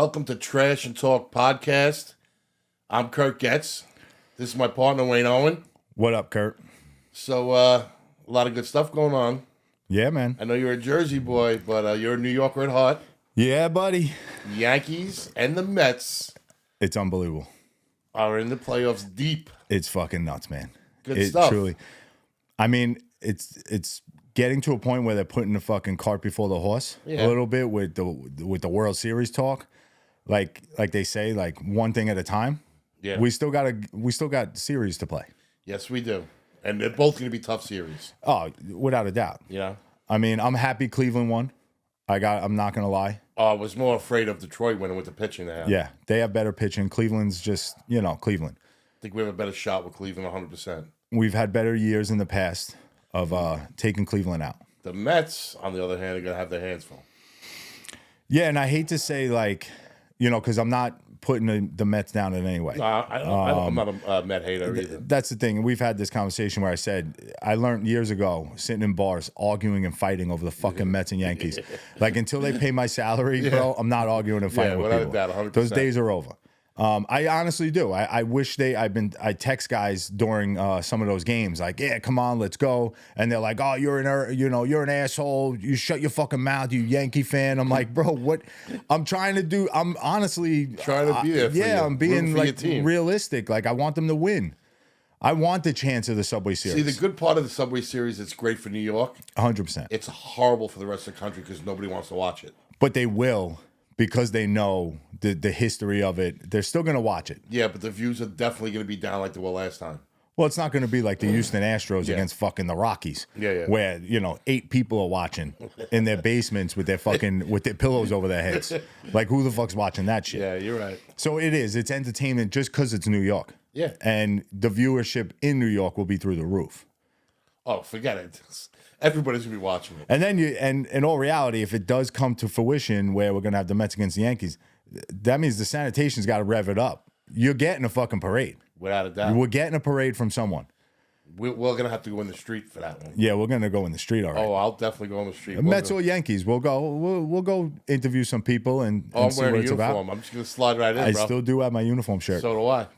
Welcome to Trash and Talk Podcast. I'm Kurt Getz. This is my partner, Wayne Owen. What up, Kurt? So, a lot of good stuff going on. Yeah, man. I know you're a Jersey boy, but you're a New Yorker at heart. Yeah, buddy. Yankees and the Mets It's unbelievable. are in the playoffs deep. It's fucking nuts, man. Good stuff. Truly. I mean, it's getting to a point where they're putting the fucking cart before the horse a little bit with the World Series talk. Like they say, like one thing at a time. Yeah. We still got series to play. Yes, we do. And they're both going to be tough series. Oh, without a doubt. Yeah. I mean, I'm happy Cleveland won. I'm not gonna lie. I was more afraid of Detroit winning with the pitching they have. Yeah, they have better pitching. Cleveland's just, Cleveland. I think we have a better shot with Cleveland 100%. We've had better years in the past of taking Cleveland out. The Mets, on the other hand, are going to have their hands full. Yeah, and I hate to say, because I'm not putting the Mets down in any way. I'm not a Met hater either. That's the thing. We've had this conversation where I said, I learned years ago, sitting in bars, arguing and fighting over the fucking Mets and Yankees. Like, until they pay my salary, bro, I'm not arguing and fighting with people. Without a doubt, 100%. Those days are over. I honestly do. I wish I text guys during some of those games like, yeah, come on, let's go. And they're like, oh, you're an asshole. You shut your fucking mouth, you Yankee fan. I'm like, bro, what? I'm honestly trying to be there for you. I'm being like realistic. Like, I want them to win. I want the chance of the Subway Series. See, the good part of the Subway Series, it's great for New York. 100%. It's horrible for the rest of the country because nobody wants to watch it. But they will. Because they know the history of it, they're still going to watch it. Yeah, but the views are definitely going to be down like they were last time. Well, it's not going to be like the Houston Astros against fucking the Rockies. Yeah. Where, 8 people are watching in their basements with their pillows over their heads. Like, who the fuck's watching that shit? Yeah, you're right. So it's entertainment just because it's New York. Yeah. And the viewership in New York will be through the roof. Oh, forget it. Everybody's going to be watching it. And then and in all reality, if it does come to fruition where we're going to have the Mets against the Yankees, that means the sanitation's got to rev it up. You're getting a fucking parade. Without a doubt. We're getting a parade from someone. We're going to have to go in the street for that one. Yeah, we're going to go in the street, all right. Oh, I'll definitely go in the street. Mets or Yankees, we'll go. We'll go interview some people and I'm see wearing what a it's uniform. about. I'm just going to slide right in, I bro. still do have my uniform shirt. So do I.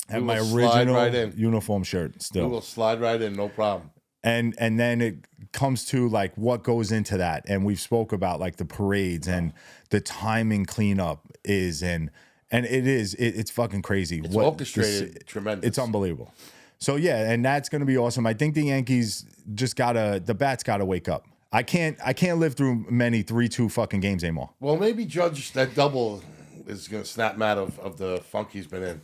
I have my original uniform shirt still. We will slide right in, no problem. And then it comes to like what goes into that, and we've spoke about like the parades and the timing cleanup is and it's fucking crazy. It's orchestrated, tremendous. It's unbelievable. So yeah, and that's gonna be awesome. I think the Yankees the bats gotta wake up. I can't live through many 3-2 fucking games anymore. Well, maybe Judge that double is gonna snap him out of the funk he's been in.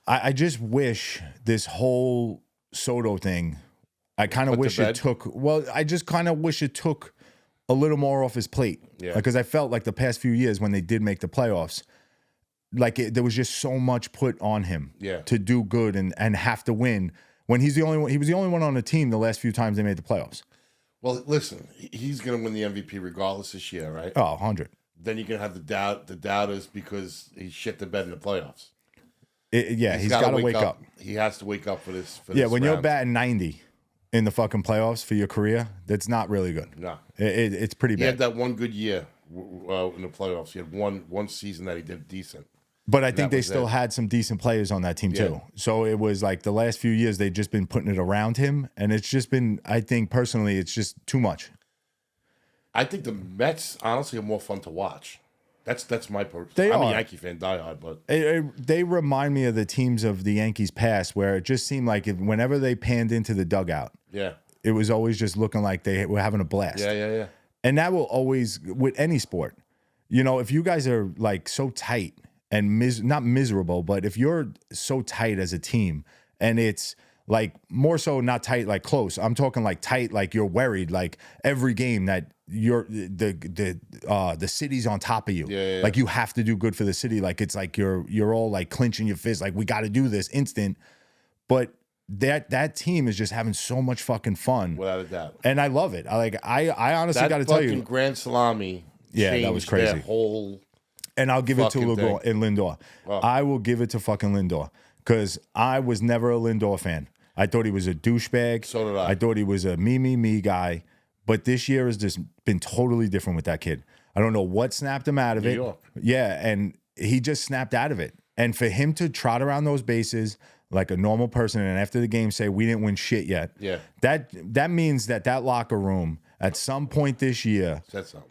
I just wish this whole Soto thing. I kind of wish it took. Well, I just kind of wish it took a little more off his plate. Yeah. Because I felt like the past few years when they did make the playoffs, there was just so much put on him. Yeah. To do good and have to win when he's the only one. He was the only one on the team the last few times they made the playoffs. Well, listen, he's going to win the MVP regardless this year, right? Oh, 100. Then you're going to have the doubters because he shit the bed in the playoffs. He's got to wake up. He has to wake up for this. When you're batting 90 in the fucking playoffs for your career, that's not really good. No. It's pretty bad. He had that one good year in the playoffs. He had one season that he did decent. But I think they still had some decent players on that team too. So it was like the last few years they've just been putting it around him, and it's just been, I think personally, it's just too much. I think the Mets honestly are more fun to watch. That's my I'm a Yankee fan, diehard, but they remind me of the teams of the Yankees past, where it just seemed like whenever they panned into the dugout, it was always just looking like they were having a blast. Yeah. And that will always, with any sport, if you guys are like so tight and not miserable, but if you're so tight as a team, and it's like more so not tight like close, I'm talking like tight like you're worried like every game that the city's on top of you. Yeah. Like you have to do good for the city. Like it's like you're all like clenching your fist, like we got to do this instant. But that team is just having so much fucking fun, without a doubt, and I love it. I honestly got to tell you, Grand Salami. Yeah, that was crazy. Their whole. And I'll give it to Lindor. Oh. I will give it to fucking Lindor because I was never a Lindor fan. I thought he was a douchebag. So did I. I thought he was a me guy. But this year has just been totally different with that kid. I don't know what snapped him out of New it. York. Yeah, and he just snapped out of it. And for him to trot around those bases like a normal person and after the game say, we didn't win shit yet. Yeah. That means that locker room at some point this year, Said something.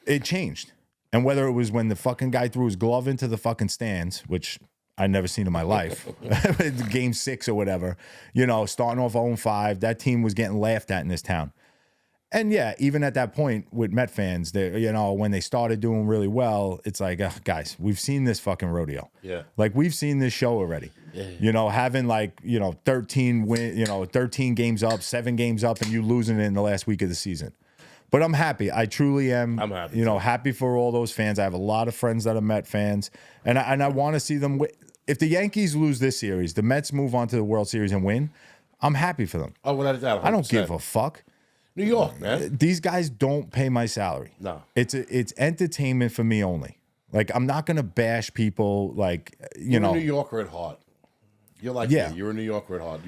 it changed. And whether it was when the fucking guy threw his glove into the fucking stands, which I never seen in my life, game 6 or whatever, starting off 0-5, that team was getting laughed at in this town. And yeah, even at that point with Met fans, they, when they started doing really well, it's like, guys, we've seen this fucking rodeo. Yeah. Like we've seen this show already. Yeah. Having 13 games up, 7 games up, and you losing it in the last week of the season. But I'm happy. I truly am. I'm happy. Happy for all those fans. I have a lot of friends that are Met fans, and I want to see them. If the Yankees lose this series, the Mets move on to the World Series and win, I'm happy for them. Oh, without a doubt. 100%. I don't give a fuck. New York, man. These guys don't pay my salary. No. It's entertainment for me only. Like I'm not gonna bash people. Like You're a New Yorker at heart. You're like me. You're a New Yorker at heart.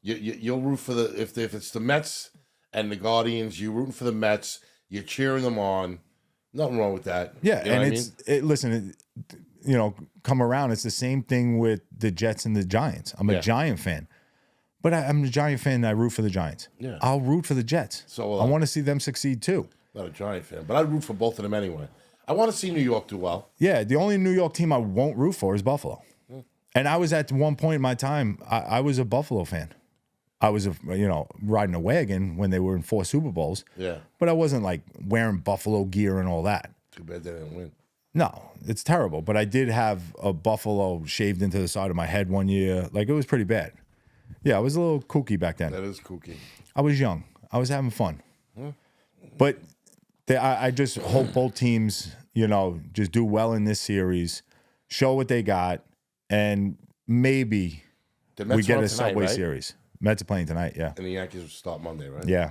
You'll root for if it's the Mets and the Guardians, you're rooting for the Mets. You're cheering them on. Nothing wrong with that. Yeah, you know and listen, come around. It's the same thing with the Jets and the Giants. I'm a Giant fan, but I'm a Giant fan. And I root for the Giants. Yeah, I'll root for the Jets. So I want to see them succeed too. Not a Giant fan, but I root for both of them anyway. I want to see New York do well. Yeah, the only New York team I won't root for is Buffalo. And I was at one point in my time, I was a Buffalo fan. I was, riding a wagon when they were in 4 Super Bowls. Yeah. But I wasn't like wearing Buffalo gear and all that. Too bad they didn't win. No, it's terrible. But I did have a buffalo shaved into the side of my head one year. Like it was pretty bad. Yeah, I was a little kooky back then. That is kooky. I was young. I was having fun. But I just hope both teams, just do well in this series, show what they got, and maybe we get a Subway Series. Mets are playing tonight, yeah. And the Yankees will start Monday, right? Yeah.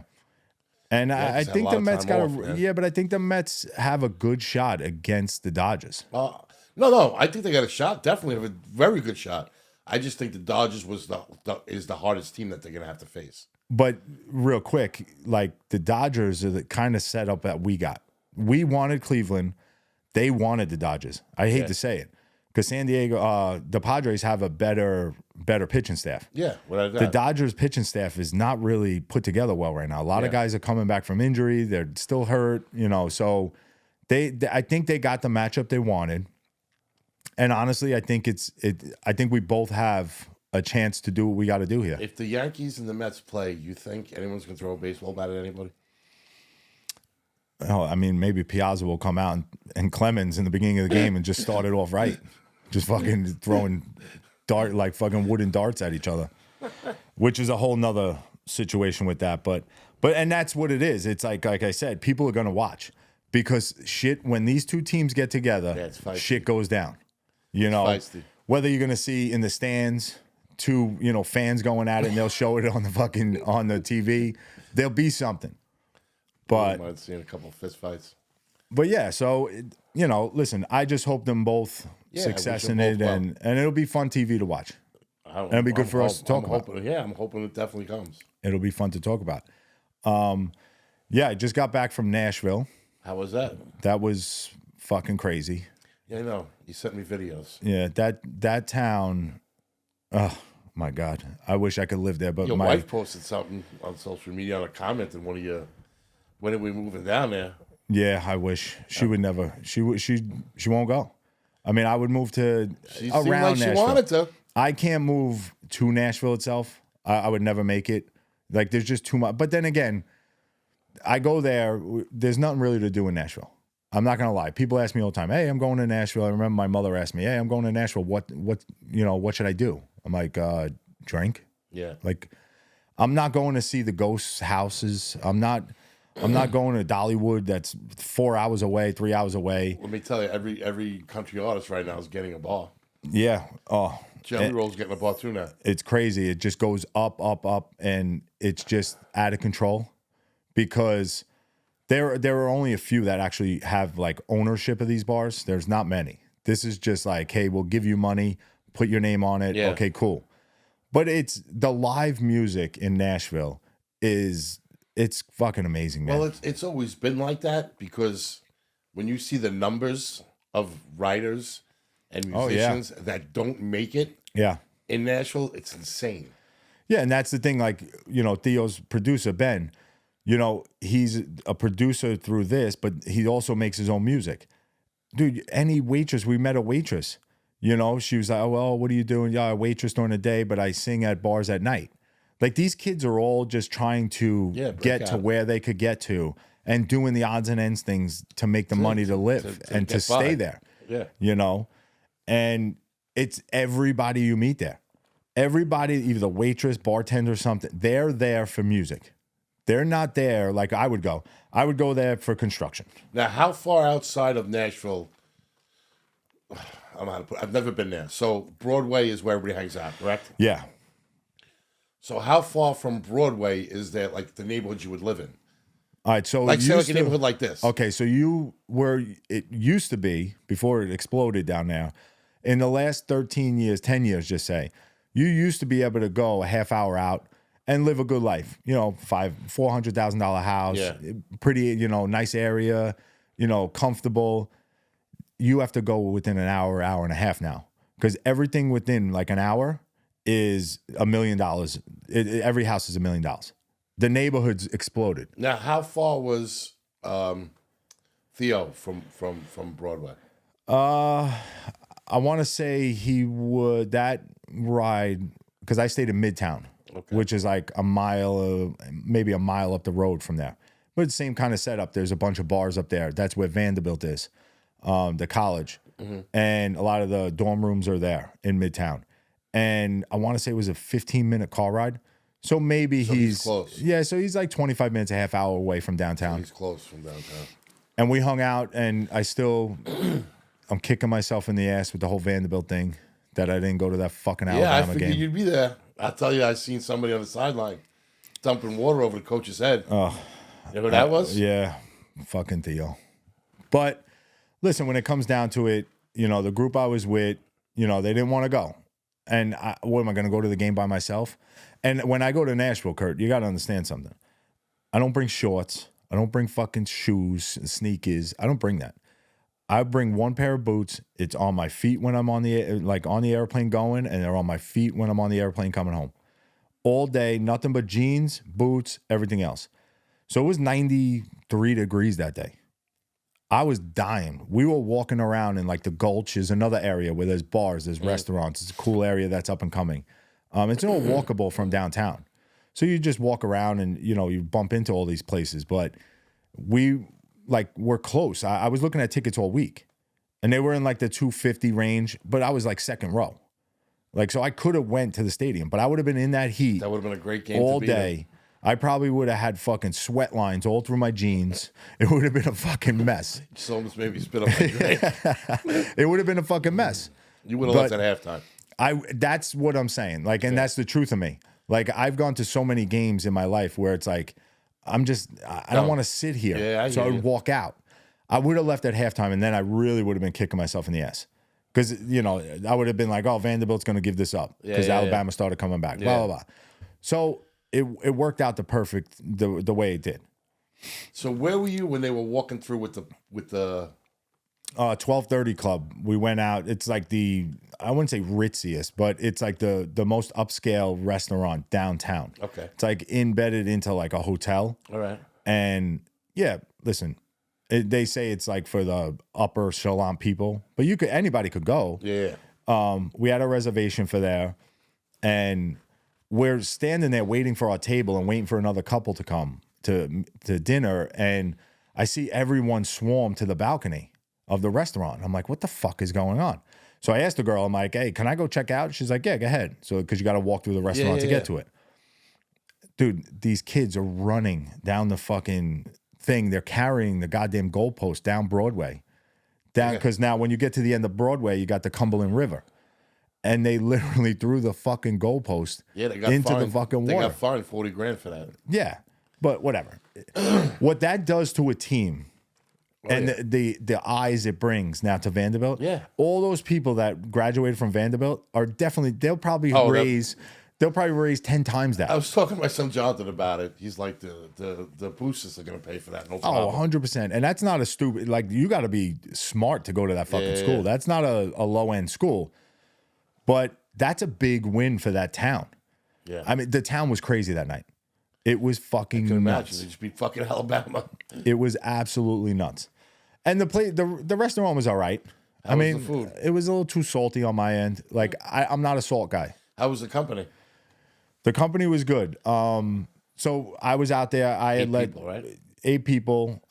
And I think the Mets but I think the Mets have a good shot against the Dodgers. No, I think they got a shot. Definitely have a very good shot. I just think the Dodgers is the hardest team that they're gonna have to face. But real quick, like the Dodgers are the kind of setup that we got. We wanted Cleveland, they wanted the Dodgers. I hate to say it, because San Diego, the Padres have a better pitching staff. Yeah, without the Dodgers pitching staff is not really put together well right now. A lot of guys are coming back from injury; they're still hurt, So I think they got the matchup they wanted, and honestly, I think I think we both have a chance to do what we got to do here. If the Yankees and the Mets play, you think anyone's gonna throw a baseball bat at anybody? Oh, I mean, maybe Piazza will come out and Clemens in the beginning of the game and just start it off right. Just fucking throwing fucking wooden darts at each other, which is a whole nother situation with that. But and that's what it is. It's like I said, people are gonna watch because when these two teams get together, shit goes down. Whether you're gonna see in the stands two fans going at it and they'll show it on the TV, there'll be something. But I've seen a couple of fist fights. But yeah, so listen, I just hope them both success in it, and it'll be fun TV to watch. And it'll be good for us to talk about. I'm hoping it definitely comes. It'll be fun to talk about. I just got back from Nashville. How was that? That was fucking crazy. Yeah, I know. You sent me videos. Yeah, that town. Oh my God, I wish I could live there. But your wife posted something on social media on a comment in one of your. When are we moving down there? Yeah, I wish she would never. She won't go. I mean, I would move to around Nashville. She wanted to. I can't move to Nashville itself. I would never make it. Like, there's just too much. But then again, I go there. There's nothing really to do in Nashville. I'm not gonna lie. People ask me all the time, "Hey, I'm going to Nashville." I remember my mother asked me, "Hey, I'm going to Nashville. What should I do?" I'm like, drink. Yeah. Like, I'm not going to see the ghost houses. I'm not going to Dollywood. That's 4 hours away, 3 hours away. Let me tell you, every country artist right now is getting a bar. Yeah. Oh, Jelly Roll's getting a bar too now. It's crazy. It just goes up, up, up, and it's just out of control because there are only a few that actually have like ownership of these bars. There's not many. This is just like, hey, we'll give you money, put your name on it. Yeah. Okay, cool. But it's the live music in Nashville it's fucking amazing, man. Well, it's always been like that because when you see the numbers of writers and musicians that don't make it in Nashville, it's insane. Yeah, and that's the thing. Like, Theo's producer, Ben, he's a producer through this, but he also makes his own music. Dude, any waitress, we met a waitress, she was like, oh, well, what are you doing? Yeah, I waitress during the day, but I sing at bars at night. Like, these kids are all just trying to get to where they could get to and doing the odds and ends things to make the money to live and to stay there. Yeah. And it's everybody you meet there. Everybody, either the waitress, bartender, something, they're there for music. They're not there like I would go. I would go there for construction. Now, how far outside of Nashville? I've never been there. So Broadway is where everybody hangs out, correct? Yeah. So how far from Broadway is there, like the neighborhood you would live in? All right, so like say like a neighborhood like this. Okay, so it used to be before it exploded down there. In the last 13 years, 10 years, just say, you used to be able to go a half hour out and live a good life. $400,000 house, pretty, nice area, comfortable. You have to go within an hour and a half now, because everything within like an hour is $1 million. Every house is $1 million. The neighborhoods exploded. Now, how far was Theo from Broadway? I want to say that ride, because I stayed in Midtown, which is like maybe a mile up the road from there. But it's the same kind of setup. There's a bunch of bars up there. That's where Vanderbilt is, the college. And a lot of the dorm rooms are there in Midtown. And I want to say it was a 15-minute car ride. So maybe he's close. Yeah, so he's like 25 minutes, a half hour away from downtown. So he's close from downtown. And we hung out, and I'm kicking myself in the ass with the whole Vanderbilt thing that I didn't go to that fucking Alabama game. Yeah, I figured you'd be there. I'll tell you, I seen somebody on the sideline dumping water over the coach's head. Oh, you know who that was? Yeah, fucking Theo. But listen, when it comes down to it, the group I was with, they didn't want to go. And what am I going to go to the game by myself? And when I go to Nashville, Kurt, you got to understand something. I don't bring shorts. I don't bring fucking shoes, sneakers. I don't bring that. I bring one pair of boots. It's on my feet when I'm on the airplane going, and they're on my feet when I'm on the airplane coming home. All day, nothing but jeans, boots, everything else. So it was 93 degrees that day. I was dying. We were walking around in like the Gulch is another area where there's bars, there's restaurants. It's a cool area that's up and coming. It's not walkable from downtown. So you just walk around and, you bump into all these places. But we're close. I was looking at tickets all week, and they were in like the 250 range, but I was like second row. So I could have went to the stadium, but I would have been in that heat. That would have been a great game all to be day. I probably would have had fucking sweat lines all through my jeans. It would have been a fucking mess. Just almost made me spit up my drink. It would have been a fucking mess. You would have left at halftime. That's what I'm saying. And that's the truth of me. I've gone to so many games in my life where it's like, I don't want to sit here. Yeah, so I would walk out. I would have left at halftime, and then I really would have been kicking myself in the ass. Because, I would have been like, oh, Vanderbilt's going to give this up. Because Alabama started coming back. Blah, blah, blah. So it worked out the way it did. So where were you when they were walking through with the 1230 Club? We went out. It's like I wouldn't say ritziest, but it's like the most upscale restaurant downtown. Okay. It's like embedded into like a hotel. All right. And yeah, listen, they say it's like for the upper echelon people, but anybody could go. Yeah. We had a reservation for there, and we're standing there waiting for our table and waiting for another couple to come to dinner, and I see everyone swarm to the balcony of the restaurant. I'm like, what the fuck is going on? So I asked the girl, I'm like, hey, can I go check out? She's like, yeah, go ahead. So, because you got to walk through the restaurant to get to it. Dude, these kids are running down the fucking thing. They're carrying the goddamn goalpost down Broadway. Because now when you get to the end of Broadway, you got the Cumberland River. And they literally threw the fucking goalpost into the fucking water. They got fined $40,000 for that. Yeah, but whatever. What that does to a team, the eyes it brings now to Vanderbilt. Yeah. All those people that graduated from Vanderbilt are definitely, they'll probably raise they'll probably raise 10 times that. I was talking to my son Jonathan about it. He's like, the boosters are going to pay for that. No Oh, problem. 100%. And that's not a stupid, like, you got to be smart to go to that fucking school. That's not a low-end school. But that's a big win for that town. Yeah. I mean, the town was crazy that night. It was fucking I can nuts. imagine. They just beat fucking Alabama. It was absolutely nuts. And the restaurant was all right. How was the food? It was a little too salty on my end. Like, I'm not a salt guy. How was the company? The company was good. So I was out there. I had led people, right? 8 people.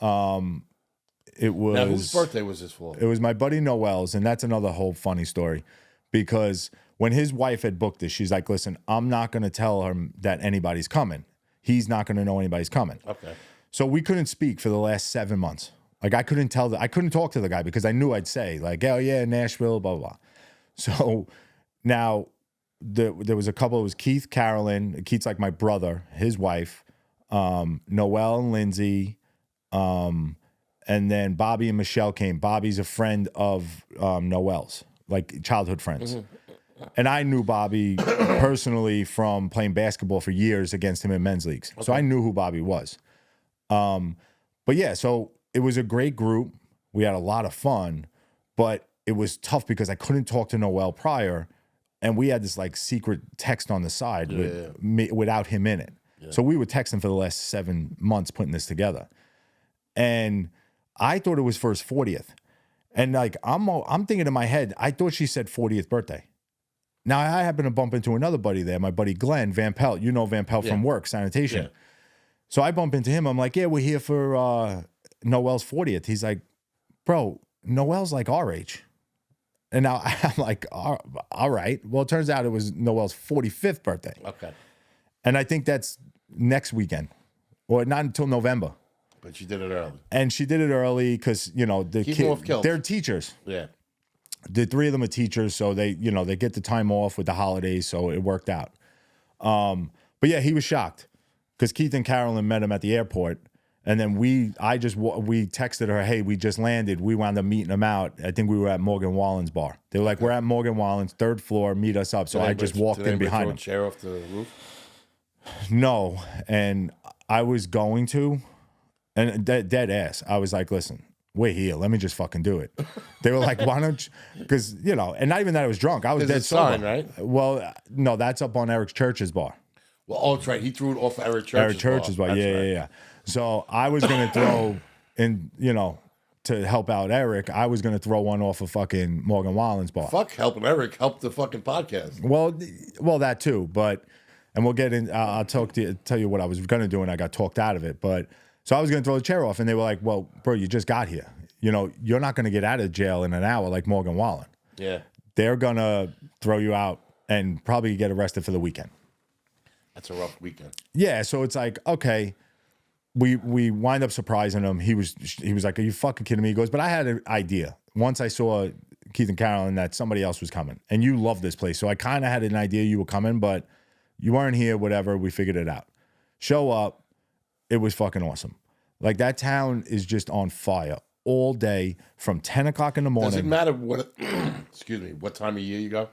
It was Now, whose birthday was this for? It was my buddy Noel's, and that's another whole funny story. Because when his wife had booked this, she's like, "Listen, I'm not going to tell him that anybody's coming. He's not going to know anybody's coming." Okay. So we couldn't speak for the last 7 months. Like, I couldn't talk to the guy because I knew I'd say, like, "Oh yeah, Nashville, blah blah blah." So now there was a couple. It was Keith, Carolyn. Keith's like my brother, his wife, Noel and Lindsay, and then Bobby and Michelle came. Bobby's a friend of Noel's, like childhood friends. And I knew Bobby personally from playing basketball for years against him in men's leagues. Okay. So I knew who Bobby was. But yeah, so it was a great group. We had a lot of fun, but it was tough because I couldn't talk to Noel prior. And we had this like secret text on the side without him in it. Yeah. So we were texting for the last 7 months putting this together. And I thought it was for his 40th. And like, I'm thinking in my head, I thought she said 40th birthday. Now, I happen to bump into another buddy there, my buddy Glenn Van Pelt. You know Van Pelt from work, sanitation. Yeah. So I bump into him. I'm like, "Yeah, we're here for Noel's 40th. He's like, "Bro, Noel's like our age." And now I'm like, all right. Well, it turns out it was Noel's 45th birthday. Okay. And I think that's next weekend, or not until November. But she did it early. And she did it early because, you know, they're teachers. Yeah. The 3 of them are teachers, so they get the time off with the holidays, so it worked out. But yeah, he was shocked because Keith and Carolyn met him at the airport, and then we texted her, "Hey, we just landed." We wound up meeting them out. I think we were at Morgan Wallen's bar. They were like, "We're at Morgan Wallen's, 3rd floor. Meet us up." So I just walked in behind them. Chair off the roof? No, and I was going to, and dead ass. I was like, "Listen, we're here. Let me just fucking do it." They were like, "Why don't you?" Because, you know, and not even that I was drunk. I was dead sober. Sign, right? Well, no, that's up on Eric Church's bar. Well, oh, that's right. He threw it off of Eric Church's bar. Yeah. So I was going to throw in, you know, to help out Eric, I was going to throw one off of fucking Morgan Wallen's bar. Fuck helping Eric. Help the fucking podcast. Well, that too. But, and we'll get in, I'll tell you what I was going to do and I got talked out of it. But, so I was going to throw the chair off and they were like, "Well, bro, you just got here. You know, you're not going to get out of jail in an hour like Morgan Wallen." Yeah. They're going to throw you out and probably get arrested for the weekend. That's a rough weekend. Yeah, so it's like, okay, we wind up surprising him. He was like, "Are you fucking kidding me?" He goes, "But I had an idea. Once I saw Keith and Carolyn that somebody else was coming, and you love this place, so I kind of had an idea you were coming, but you weren't here. Whatever, we figured it out. Show up. It was fucking awesome. Like, that town is just on fire all day from 10 o'clock in the morning. Does it matter what? Excuse me. What time of year you go?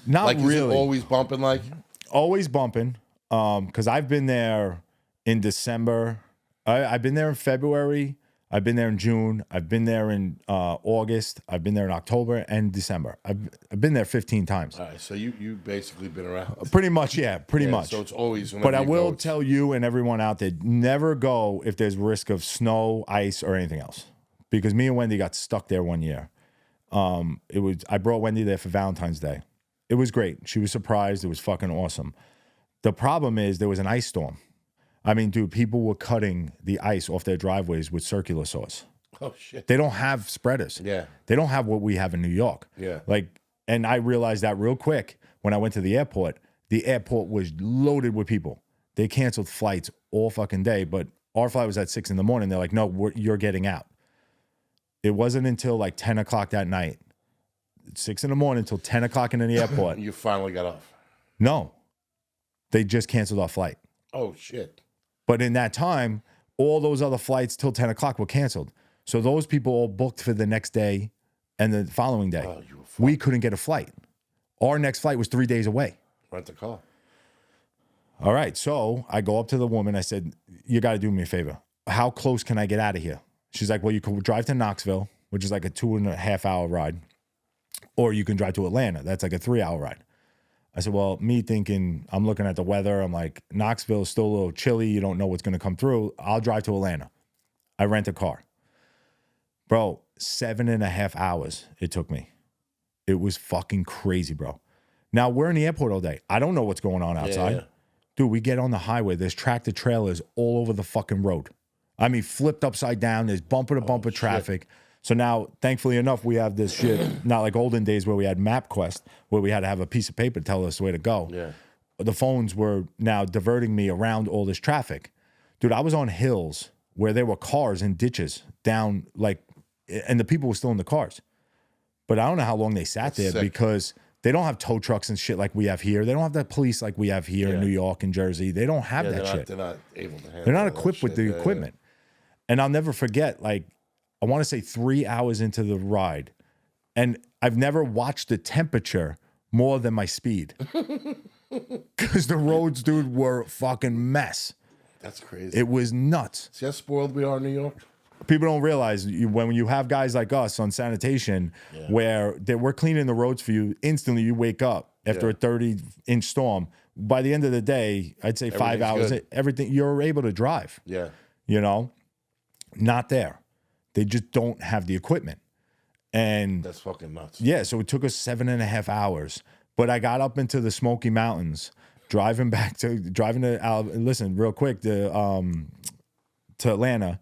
Not like, really. Is it always bumping? Like, always bumping. Because I've been there in December. I've been there in February. I've been there in June. I've been there in August. I've been there in October and December. I've been there 15 times. All right, so you basically been around. Pretty much, yeah, pretty much. So it's always. But I will tell you and everyone out there, never go if there's risk of snow, ice, or anything else. Because me and Wendy got stuck there one year. I brought Wendy there for Valentine's Day. It was great. She was surprised. It was fucking awesome. The problem is there was an ice storm. I mean, dude, people were cutting the ice off their driveways with circular saws. Oh, shit. They don't have spreaders. Yeah. They don't have what we have in New York. Yeah. Like, and I realized that real quick when I went to the airport. The airport was loaded with people. They canceled flights all fucking day, but our flight was at 6 a.m. They're like, "No, you're getting out." It wasn't until like 10 o'clock that night, 6 a.m. until 10 o'clock in the airport. You finally got off. No. They just canceled our flight. Oh, shit. But in that time, all those other flights till 10 o'clock were canceled. So those people all booked for the next day and the following day. Oh, we couldn't get a flight. Our next flight was 3 days away. Rent a car. All right. So I go up to the woman. I said, you got to do me a favor. How close can I get out of here? She's like, well, you can drive to Knoxville, which is like a 2.5 hour ride. Or you can drive to Atlanta. That's like a 3 hour ride. I said, well, me thinking, I'm looking at the weather. I'm like, Knoxville is still a little chilly. You don't know what's going to come through. I'll drive to Atlanta. I rent a car. Bro, 7.5 hours it took me. It was fucking crazy, bro. Now, we're in the airport all day. I don't know what's going on outside. Yeah. Dude, we get on the highway. There's tractor trailers all over the fucking road. I mean, flipped upside down. There's bumper-to-bumper traffic. So now, thankfully enough, we have this shit, not like olden days where we had MapQuest, where we had to have a piece of paper to tell us where to go. Yeah. The phones were now diverting me around all this traffic. Dude, I was on hills where there were cars and ditches down, like, and the people were still in the cars. But I don't know how long they sat there because they don't have tow trucks and shit like we have here. They don't have the police like we have here in New York and Jersey. They don't have that shit. They're not able to handle. They're not equipped with the equipment. And I'll never forget, like, I want to say 3 hours into the ride, and I've never watched the temperature more than my speed. Because the roads, dude, were a fucking mess. That's crazy. It was nuts. See how spoiled we are in New York? People don't realize when you have guys like us on sanitation where we're cleaning the roads for you, instantly you wake up after a 30-inch storm. By the end of the day, I'd say 5 hours, everything, you're able to drive. Yeah. You know? Not there. They just don't have the equipment. And that's fucking nuts. Yeah, so it took us 7.5 hours. But I got up into the Smoky Mountains, driving to listen, real quick, to Atlanta.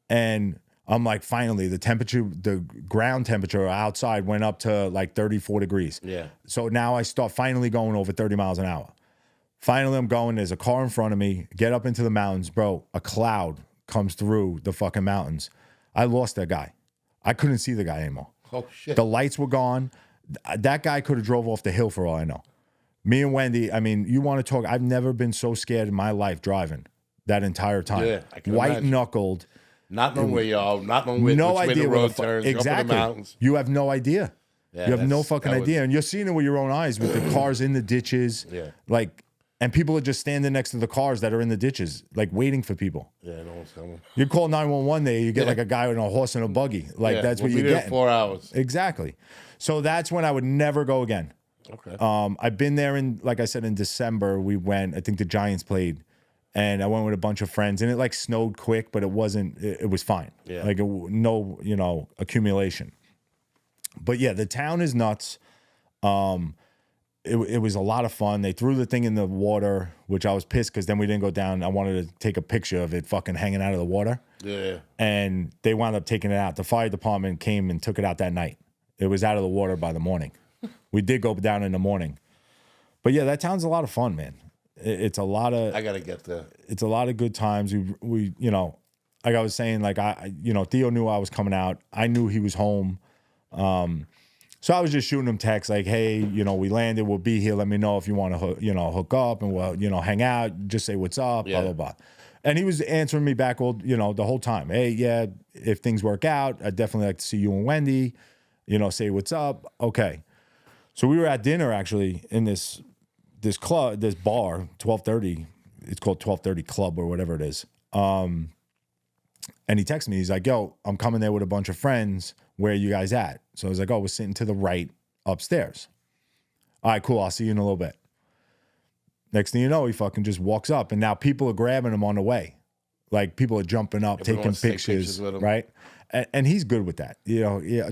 And I'm like, finally, the ground temperature outside went up to like 34 degrees. Yeah. So now I start finally going over 30 miles an hour. Finally, I'm going, there's a car in front of me, get up into the mountains. Bro, a cloud comes through the fucking mountains. I lost that guy. I couldn't see the guy anymore. Oh, shit. The lights were gone. That guy could have drove off the hill for all I know. Me and Wendy, I mean, you want to talk, I've never been so scared in my life driving that entire time. Yeah, I can White-knuckled. Not knowing where you are, not knowing which way the road turns, exactly. up in the mountains. You have no idea. Yeah, you have no fucking idea. And you're seeing it with your own eyes with the cars in the ditches. Yeah. Like, and people are just standing next to the cars that are in the ditches, like waiting for people. Yeah, no one's coming. You call 911 there, you get like a guy on a horse and a buggy. Like, that's what you get. 4 hours. Exactly. So that's when I would never go again. Okay. I've been there like I said, in December, we went, I think the Giants played, and I went with a bunch of friends, and it like snowed quick, but it wasn't, it was fine. Yeah. Like no, accumulation. But yeah, the town is nuts. It was a lot of fun. They threw the thing in the water, which I was pissed because then we didn't go down. I wanted to take a picture of it fucking hanging out of the water. Yeah. And they wound up taking it out. The fire department came and took it out that night. It was out of the water by the morning. We did go down in the morning. But yeah, that town's a lot of fun, man. It's a lot of... I got to get there. It's a lot of good times. We like I was saying, like, Theo knew I was coming out. I knew he was home. So I was just shooting him texts like, hey, we landed. We'll be here. Let me know if you want to, hook up and we'll, hang out. Just say what's up, blah, blah, blah. And he was answering me back all, the whole time. Hey, yeah, if things work out, I'd definitely like to see you and Wendy, say what's up. Okay. So we were at dinner actually in this club, this bar, 1230. It's called 1230 Club or whatever it is. And he texted me. He's like, yo, I'm coming there with a bunch of friends. Where are you guys at? So I was like, oh, we're sitting to the right upstairs. All right, cool. I'll see you in a little bit. Next thing you know, he fucking just walks up, and now people are grabbing him on the way. Like, people are jumping up, taking pictures right? And he's good with that.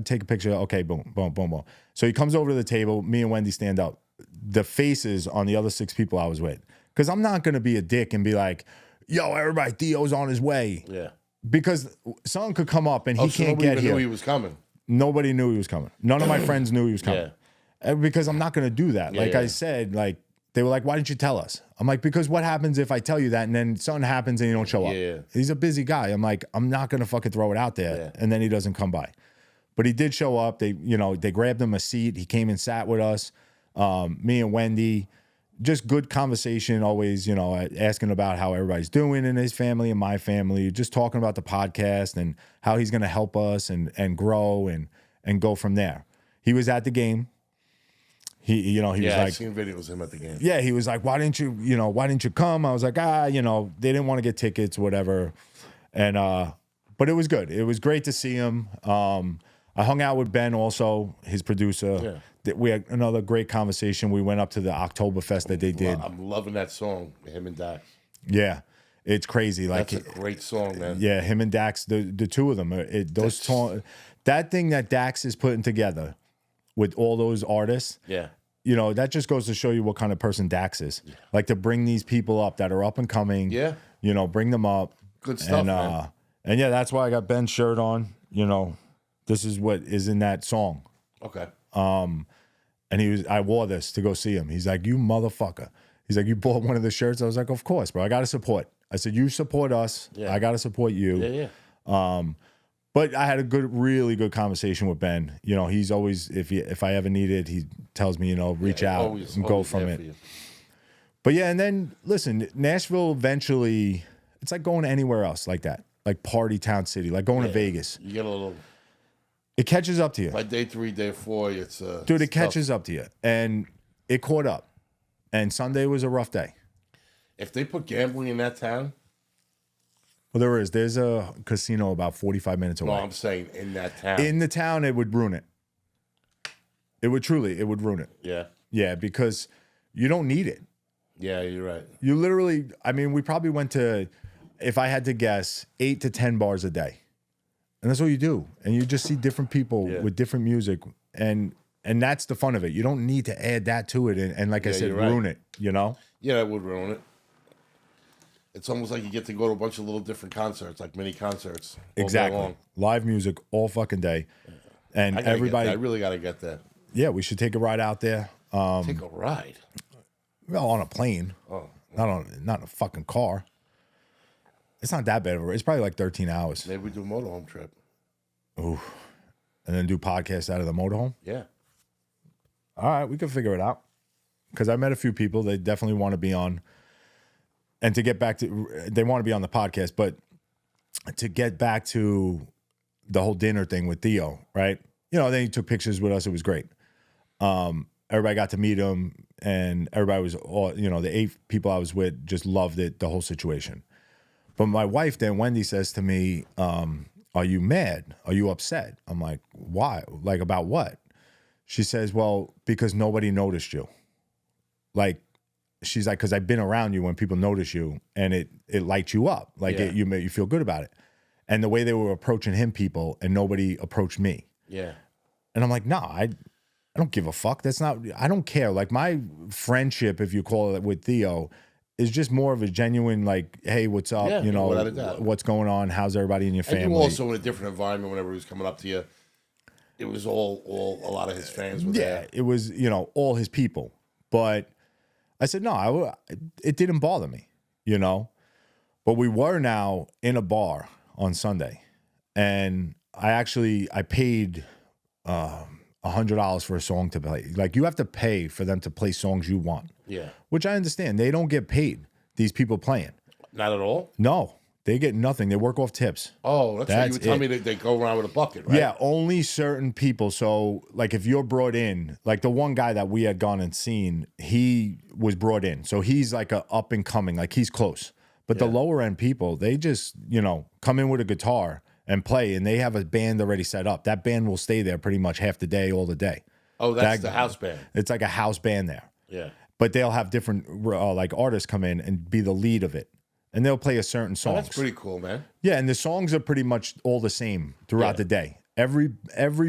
Take a picture. Okay, boom, boom, boom, boom. So he comes over to the table. Me and Wendy stand up. The faces on the other 6 people I was with. Because I'm not going to be a dick and be like, yo, everybody, Theo's on his way. Yeah. Because someone could come up and he can't get here. Nobody knew he was coming. Nobody knew he was coming. None of my friends knew he was coming. Yeah. Because I'm not going to do that. I said, like, they were like, why didn't you tell us? I'm like, because what happens if I tell you that and then something happens and you don't show up? Yeah. He's a busy guy. I'm like, I'm not going to fucking throw it out there. And then he doesn't come by. But he did show up. They grabbed him a seat. He came and sat with us. Me and Wendy. Just good conversation, always, asking about how everybody's doing in his family and my family, just talking about the podcast and how he's going to help us and grow and go from there. He was at the game. He was like, I've seen videos of him at the game. Yeah, he was like, why didn't you come? I was like, they didn't want to get tickets, whatever. And but it was good. It was great to see him. I hung out with Ben also, his producer. Yeah. We had another great conversation. We went up to the Oktoberfest that they did. I'm loving that song, him and Dax. Yeah, it's crazy. Like, that's a great song, man. Yeah, him and Dax, the two of them. That thing that Dax is putting together with all those artists. Yeah. That just goes to show you what kind of person Dax is. Yeah. Like, to bring these people up that are up and coming. Yeah. Bring them up. Good stuff, man. And yeah, that's why I got Ben's shirt on. This is what is in that song. Okay. And I wore this to go see him. He's like, you motherfucker. He's like, you bought one of the shirts? I was like, of course, bro. I got to support. I said, you support us. Yeah. I got to support you. Yeah. But I had a really good conversation with Ben. He's always, if I ever need it, he tells me, reach out and go from it. But yeah, and then listen, Nashville eventually, it's like going anywhere else like that. Like party town city, like going to Vegas. You get a little. It catches up to you. By day 3, day 4, it's dude. It catches up to you, and it caught up. And Sunday was a rough day. If they put gambling in that town, well, there is. There's a casino about 45 minutes away. No, I'm saying in that town. In the town, it would ruin it. It would ruin it. Yeah. Yeah, because you don't need it. Yeah, you're right. You literally, we probably went to, if I had to guess, 8 to 10 bars a day. And that's what you do. And you just see different people with different music. And that's the fun of it. You don't need to add that to it. And like I said, ruin it, Yeah, that would ruin it. It's almost like you get to go to a bunch of little different concerts, like mini concerts. Exactly. Day long. Live music all fucking day. And everybody. I really got to get that. Yeah, we should take a ride out there. Take a ride? Well, on a plane. Oh. Not in a fucking car. It's not that bad of a ride. It's probably like 13 hours. Maybe we do a motorhome trip. Ooh. And then do podcasts out of the motorhome? Yeah. All right, we can figure it out. Because I met a few people. They definitely want to be on. And to get back to, they want to be on the podcast, but to get back to the whole dinner thing with Theo, right? Then he took pictures with us. It was great. Everybody got to meet him, and everybody was all, the 8 people I was with just loved it, the whole situation. But my wife then, Wendy, says to me, are you mad? Are you upset? I'm like, why? Like, about what? She says, well, because nobody noticed you. Like, she's like, because I've been around you when people notice you, and it lights you up. Like, you feel good about it. And the way they were approaching people, and nobody approached me. Yeah. And I'm like, no, I don't give a fuck. I don't care. Like, my friendship, if you call it, with Theo is just more of a genuine, like, hey, what's up? What's going on? How's everybody in your family? And you also in a different environment whenever he was coming up to you. It was all a lot of his fans were there. Yeah, it was, all his people. But I said, no, it didn't bother me, But we were now in a bar on Sunday. And I paid $100 for a song to play. Like, you have to pay for them to play songs you want. Yeah. Which I understand. They don't get paid, these people playing. Not at all? No. They get nothing. They work off tips. Oh, that's what you would tell me that they go around with a bucket, right? Yeah, only certain people. So, like, if you're brought in, like the one guy that we had gone and seen, he was brought in. So he's like a up and coming, like he's close. But the lower end people, they just, come in with a guitar and play, and they have a band already set up. That band will stay there pretty much half the day, all the day. Oh, that's the house band. It's like a house band there. Yeah. But they'll have different like artists come in and be the lead of it. And they'll play a certain song. Oh, that's pretty cool, man. Yeah, and the songs are pretty much all the same throughout the day. Every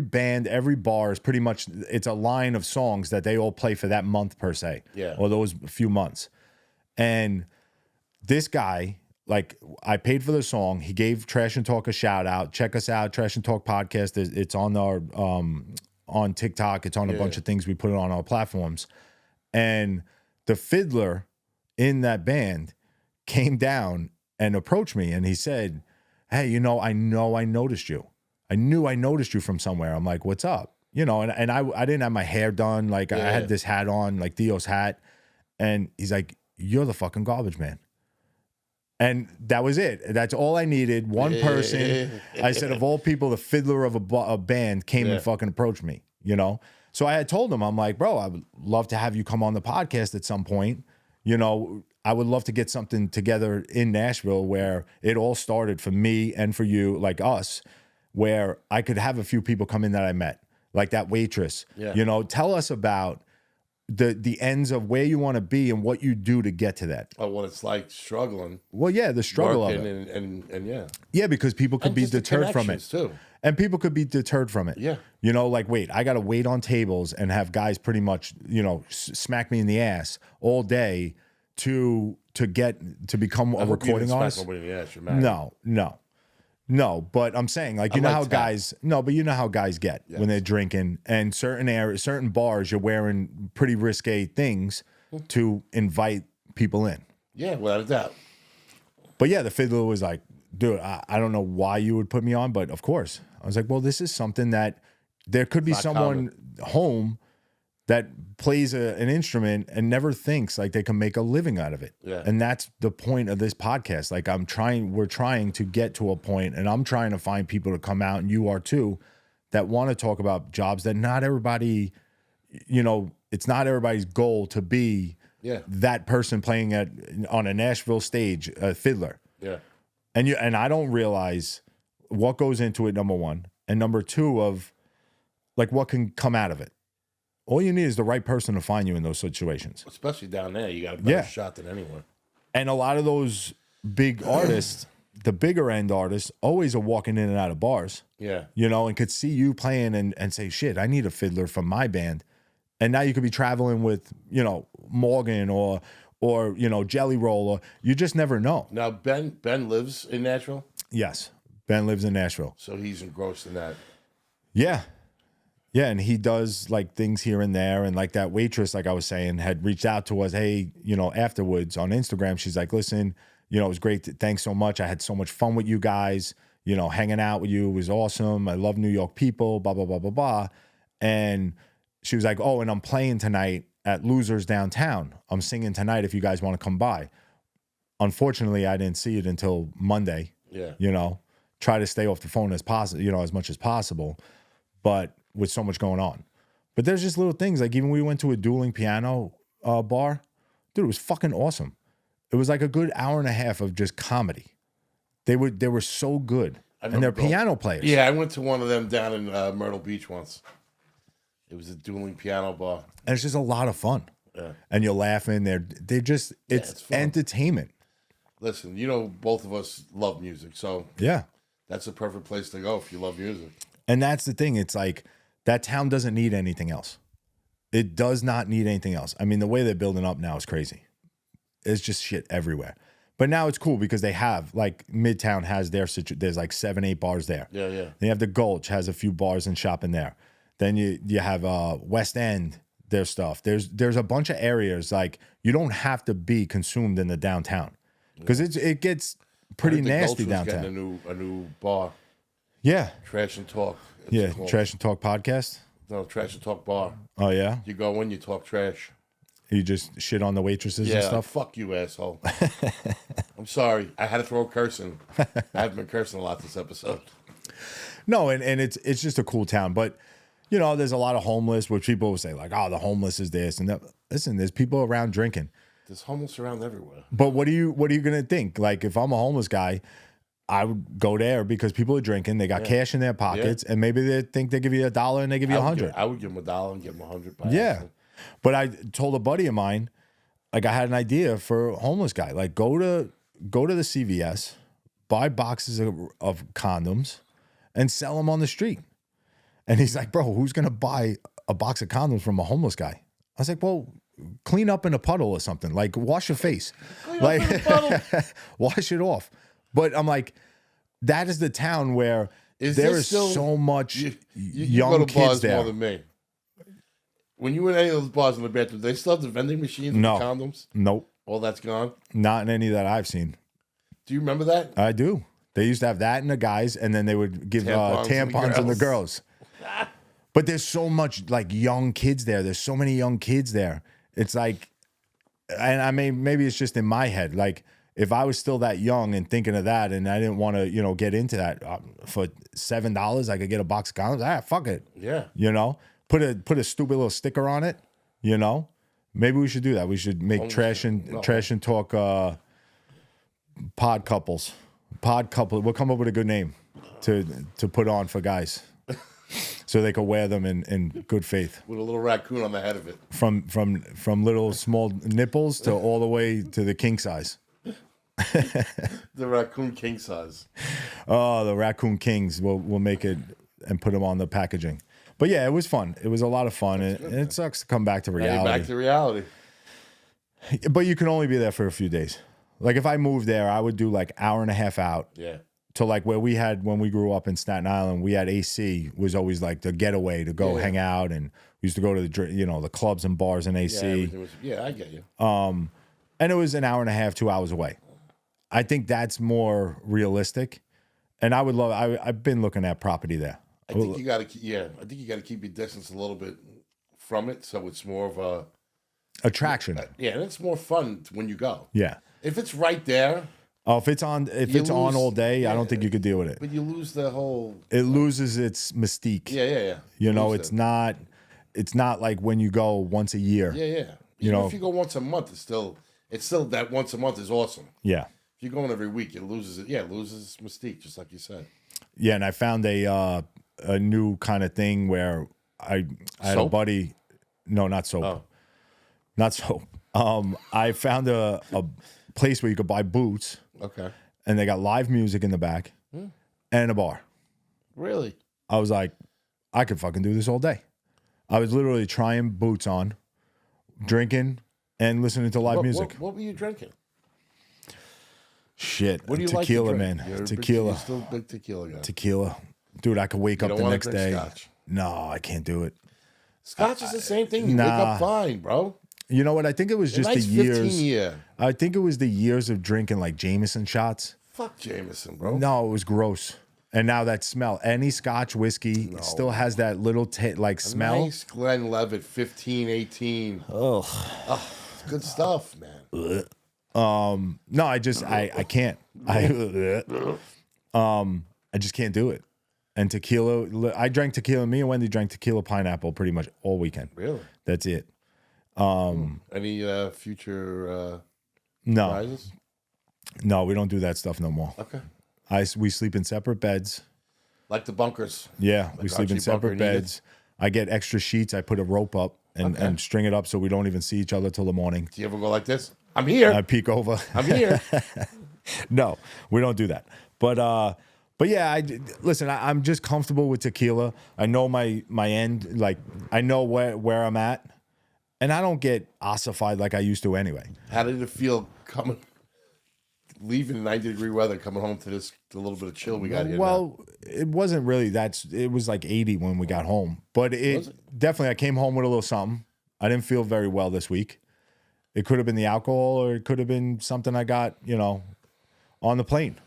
band, every bar is pretty much, it's a line of songs that they all play for that month per se. Yeah. Or those few months. And this guy, like, I paid for the song. He gave Trash and Talk a shout out. Check us out, Trash and Talk podcast. It's on our on TikTok. It's on a bunch of things. We put it on our platforms. And the fiddler in that band came down and approached me, and he said, hey, I noticed you. I knew I noticed you from somewhere. I'm like, what's up? And I didn't have my hair done. Like, I had this hat on, like Theo's hat. And he's like, you're the fucking garbage man. And that was it. That's all I needed. One person. I said, of all people, the fiddler of a band came and fucking approached me, So I had told him, I'm like, bro, I would love to have you come on the podcast at some point. You know, I would love to get something together in Nashville where it all started for me and for you, like us, where I could have a few people come in that I met, like that waitress. Yeah. You know, tell us about the ends of where you want to be and what you do to get to that. Oh, what it's like struggling. Well, yeah, the struggle of working it. and yeah. Yeah, because people could And be just the deterred from it. connections, too. And people could be deterred from it. Yeah. You know, like, wait, I got to wait on tables and have guys pretty much, you know, smack me in the ass all day to become a recording artist. No, but I'm saying, like, you know how guys, but you know how guys get when they're drinking, and certain bars, you're wearing pretty risque things to invite people in. Yeah, without a doubt. But yeah, the fiddler was like, dude, I don't know why you would put me on, but of course. I was like, well, this is something that there could be someone home that plays an instrument and never thinks like they can make a living out of it. Yeah. And that's the point of this podcast. Like we're trying to get to a point, and I'm trying to find people to come out, and you are too, that want to talk about jobs that not everybody, you know, it's not everybody's goal to be that person playing on a Nashville stage, a fiddler. Yeah. And I don't realize what goes into it, number one, and number two, of like what can come out of it. All you need is the right person to find you in those situations. Especially down there, you got a better shot than anyone. And a lot of those big artists, the bigger end artists, always are walking in and out of bars. Yeah. You know, and could see you playing and say, shit, I need a fiddler from my band. And now you could be traveling with, you know, Morgan or you know, Jelly Roll, or you just never know. Now Ben lives in Nashville? Yes. Ben lives in Nashville. So he's engrossed in that. Yeah. Yeah, and he does like things here and there. And like that waitress, like I was saying, had reached out to us, hey, you know, afterwards on Instagram. She's like, listen, you know, it was great. Thanks so much. I had so much fun with you guys, you know, hanging out with you. It was awesome. I love New York people, blah, blah, blah, blah, blah. And she was like, oh, and I'm playing tonight at Losers downtown. I'm singing tonight if you guys want to come by. Unfortunately, I didn't see it until Monday. Yeah. You know, try to stay off the phone as possible, you know, as much as possible. But with so much going on. But there's just little things, like even we went to a dueling piano bar. Dude, it was fucking awesome. It was like a good hour and a half of just comedy. They were so good. And they're piano players. Yeah, I went to one of them down in Myrtle Beach once. It was a dueling piano bar. And it's just a lot of fun. Yeah. And you're laughing. They're just, it's entertainment. Listen, you know, both of us love music. So yeah, that's a perfect place to go if you love music. And that's the thing. It's like that town doesn't need anything else. It does not need anything else. I mean, the way they're building up now is crazy. It's just shit everywhere. But now it's cool because they have, like, Midtown has there's like 7-8 bars there. Yeah, yeah. They have the Gulch, has a few bars and shop in there. Then you have West End, their stuff. There's a bunch of areas, like, you don't have to be consumed in the downtown. Because it gets pretty nasty downtown. Getting a new bar. Yeah. Trash and Talk. Trash and Talk podcast? No, Trash and Talk bar. Oh, yeah? You go in, you talk trash. You just shit on the waitresses and stuff? Fuck you, asshole. I'm sorry. I had to throw a curse in. I haven't been cursing a lot this episode. No, and it's just a cool town. But, you know, there's a lot of homeless, which people will say, like, oh, the homeless is this and that. Listen, there's people around drinking. There's homeless around everywhere. But what are you going to think? Like, if I'm a homeless guy, I would go there because people are drinking. They got cash in their pockets, and maybe they think they give you $1 and they give you $100. I would give them $1 and give them $100. Yeah, but I told a buddy of mine, like, I had an idea for a homeless guy. Like, go to the CVS, buy boxes of condoms, and sell them on the street. And he's like, bro, who's gonna buy a box of condoms from a homeless guy? I was like, well, clean up in a puddle or something. Like, wash your face, like, wash it off. But I'm like, that is the town where there is so much young go to kids bars there. More than me. When you were in any of those bars in the bathroom, they still have the vending machines with the condoms? Nope. All that's gone? Not in any that I've seen. Do you remember that? I do. They used to have that in the guys, and then they would give tampons in the girls. But there's so much, like, young kids there. There's so many young kids there. It's like, and I mean, maybe it's just in my head. Like, if I was still that young and thinking of that, and I didn't want to, get into that, for $7, I could get a box of condoms. Fuck it. Yeah. put a stupid little sticker on it. You know, maybe we should do that. We should make trash and talk pod couples. Pod couple. We'll come up with a good name to put on for guys, so they can wear them in good faith. With a little raccoon on the head of it. From little small nipples to all the way to the king size. The raccoon king size. Oh, the raccoon kings. We'll make it and put them on the packaging. But yeah, it was fun. It was a lot of fun, and it sucks to come back to reality. Back to reality. But you can only be there for a few days. Like if I moved there, I would do like hour and a half out. Yeah. To like where we had when we grew up in Staten Island, we had AC was always like the getaway to go hang out, and we used to go to the clubs and bars in AC. Yeah, I get you. And it was an hour and a half, 2 hours away. I think that's more realistic, and I would love. I've been looking at property there. I think you got to. Yeah, I think you got to keep your distance a little bit from it, so it's more of a attraction. Yeah, and it's more fun when you go. Yeah. If it's right there. Oh, if it's on all day, I don't think you could deal with it. But you lose the whole. It loses its mystique. Yeah. You know, it's not like when you go once a year. Yeah. Even if you go once a month, it's still that once a month is awesome. Yeah. If you're going every week, it loses it. Yeah, it loses its mystique, just like you said. Yeah, and I found a new kind of thing where I had a buddy. No, not soap. Oh. Not soap. I found a place where you could buy boots. Okay. And they got live music in the back and a bar. Really? I was like, I could fucking do this all day. I was literally trying boots on, drinking, and listening to live music. What were you drinking? Shit. What do you tequila, like to drink? man. Tequila. You're still a big tequila guy. Tequila. Dude, I could wake up the next day. Scotch. No, I can't do it. Scotch is the same thing. You wake up fine, bro. You know what? I think it was just the years. 15 year. I think it was the years of drinking like Jameson shots. Fuck Jameson, bro. No, it was gross. And now that smell, any Scotch whiskey still has that little smell. Nice Glenlivet 15, 18. Oh, good stuff, man. No, I can't. I just can't do it. And tequila, I drank tequila. Me and Wendy drank tequila pineapple pretty much all weekend. Really? That's it. Any future no prizes? No, we don't do that stuff no more. Okay. We sleep in separate beds. Like the bunkers. Yeah, we sleep in separate beds. I get extra sheets. I put a rope up and string it up so we don't even see each other till the morning. Do you ever go like this? I'm here. I peek over. I'm here. No, we don't do that. But yeah, listen. I'm just comfortable with tequila. I know my end. Like I know where I'm at, and I don't get ossified like I used to anyway. How did it feel leaving 90-degree weather, coming home to the little bit of chill we got here? Well, it wasn't really it was like 80 when we got home, but definitely I came home with a little something. I didn't feel very well this week. It could have been the alcohol, or it could have been something I got, on the plane.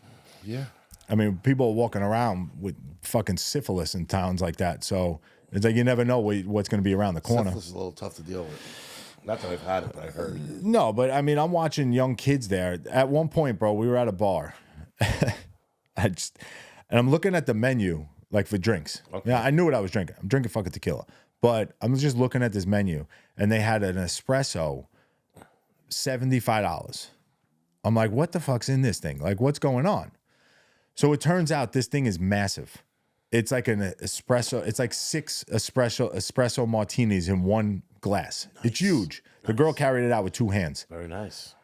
Yeah. I mean, people are walking around with fucking syphilis in towns like that. So it's like you never know what's going to be around the corner. Syphilis is a little tough to deal with. Not that I've had it, but I heard. No, but I mean, I'm watching young kids there. At one point, bro, we were at a bar. And I'm looking at the menu, like for drinks. Okay. Yeah, I knew what I was drinking. I'm drinking fucking tequila. But I'm just looking at this menu, and they had an espresso, $75. I'm like, what the fuck's in this thing? Like, what's going on? So it turns out this thing is massive. It's like an espresso. It's like 6 espresso martinis in one glass. Nice. It's huge. Nice. The girl carried it out with 2 hands. Very nice.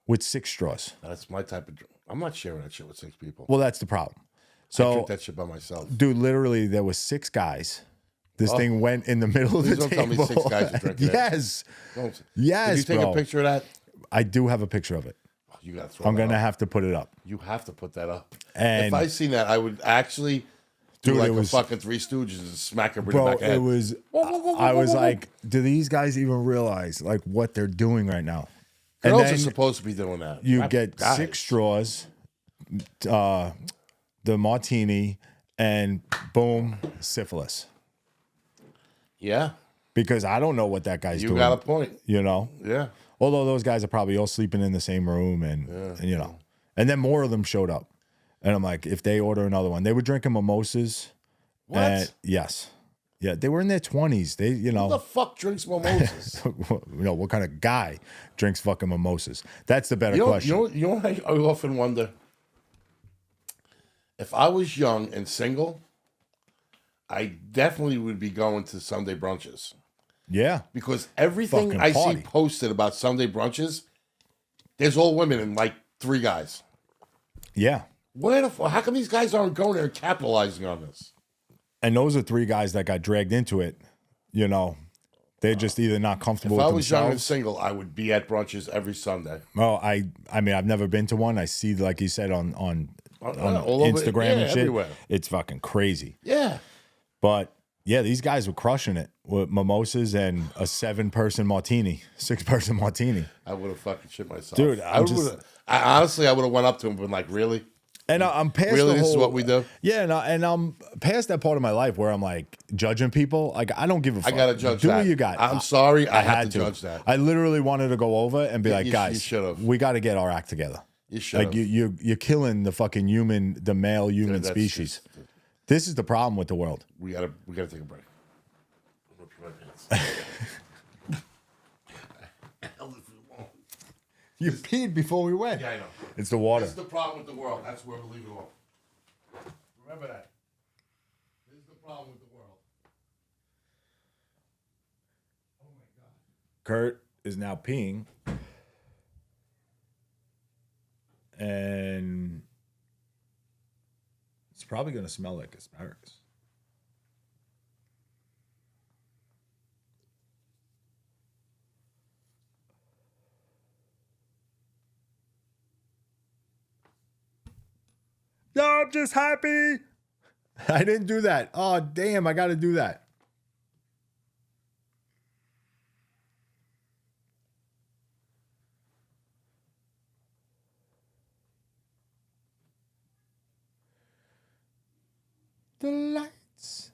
With 6 straws. That's my type of drink. I'm not sharing that shit with 6 people. Well, that's the problem. So I drink that shit by myself. Dude, literally, there was 6 guys. This thing went in the middle of the table. Don't tell me 6 guys are drinking it. Yes. Yes, Did you take a picture of that? I do have a picture of it. You gotta throw I'm going to have to put it up. You have to put that up. And if I seen that, I would actually do like a fucking Three Stooges and smack everybody back head. It was, I was like, do these guys even realize like what they're doing right now? Girls are supposed to be doing that. You get guys. 6 straws, the martini, and boom, syphilis. Yeah. Because I don't know what that guy's doing. You got a point. Yeah. Although those guys are probably all sleeping in the same room and and then more of them showed up. And I'm like, if they order another one, they were drinking mimosas. What? Yes. Yeah, they were in their 20s. They, Who the fuck drinks mimosas? what kind of guy drinks fucking mimosas? That's the better question. You know what I often wonder? If I was young and single, I definitely would be going to Sunday brunches. Yeah. Because everything Fucking I party. see posted about Sunday brunches, there's all women and like 3 guys. Yeah. How come these guys aren't going there and capitalizing on this? And those are 3 guys that got dragged into it. You know, they're just either not comfortable If I with was young and themselves. single, I would be at brunches every Sunday. Well, I mean, I've never been to one. I see, like you said, on All over, Instagram and shit. everywhere. It's fucking crazy. Yeah. But yeah, these guys were crushing it with mimosas and a 7-person martini, 6-person martini. I would have fucking shit myself. Dude, I honestly, I would have went up to him and been like, really? And I'm past Really, the this whole, is what we do? Yeah, and I'm past that part of my life where I'm like judging people. Like, I don't give a fuck. I got to judge Do that. what you got. I'm sorry. I had to to judge that. I literally wanted to go over and be like, you guys, should've. we got to get our act together. You should Like, you're killing the fucking the male human that's species. just- This is the problem with the world. we gotta take a break. I'm gonna pee my pants. Held it for long. You peed before we went. Yeah, I know. It's the water. This is the problem with the world. That's where we leave it all. Remember that. This is the problem with the world. Oh my God. Kurt is now peeing. And it's probably going to smell like asparagus. No, I'm just happy. I didn't do that. Oh, damn, I got to do that. The lights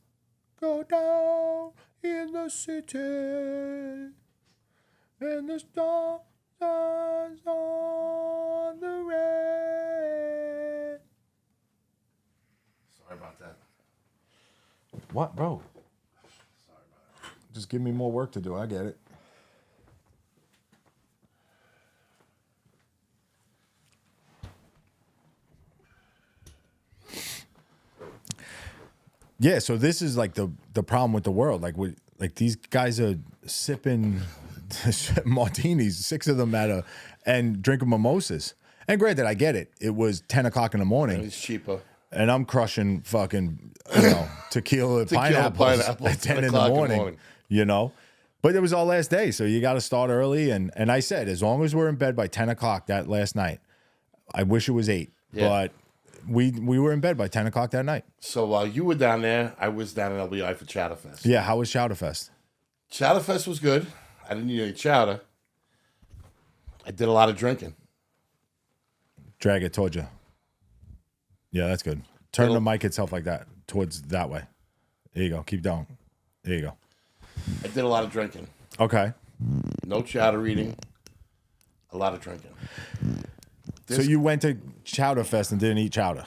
go down in the city, and the stars on the red. Sorry about that. What, bro? Sorry about that. Just give me more work to do. I get it. Yeah, so this is like the problem with the world. Like these guys are sipping martinis, 6 of them and drinking mimosas. And granted, I get it. It was 10 o'clock in the morning. It's cheaper. And I'm crushing fucking, tequila pineapples at 10 in the morning, But it was our last day, so you got to start early. And I said, as long as we're in bed by 10 o'clock that last night, I wish it was 8. Yeah. But we were in bed by 10 o'clock that night. So while you were down there, I was down in LBI for Chowderfest. Yeah, how was Chowderfest? Chowderfest was good. I didn't eat any chowder. I did a lot of drinking. Drag it towards you. Yeah, that's good. Turn the mic itself like that, towards that way. There you go. Keep going. There you go. I did a lot of drinking. Okay. No chowder eating. A lot of drinking. So you went to Chowderfest and didn't eat chowder?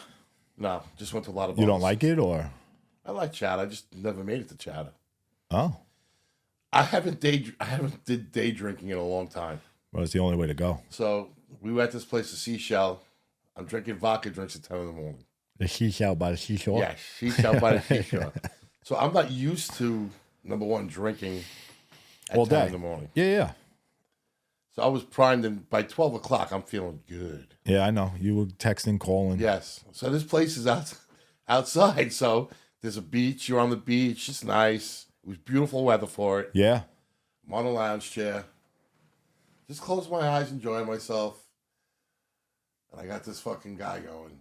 No, just went to a lot of You bars. don't like it, or? I like chowder. I just never made it to chowder. Oh. I haven't did day drinking in a long time. Well, it's the only way to go. So we were at this place, the Seashell. I'm drinking vodka drinks at 10 in the morning. The seashell by the seashore? Yeah, Seashell by the seashore. So I'm not used to, number one, drinking at All 10 day. in the morning. Yeah. So I was primed, and by 12 o'clock, I'm feeling good. Yeah, I know. You were texting, calling. Yes. So this place is outside. So there's a beach. You're on the beach. It's nice. It was beautiful weather for it. Yeah. I'm on a lounge chair. Just close my eyes, enjoy myself. And I got this fucking guy going,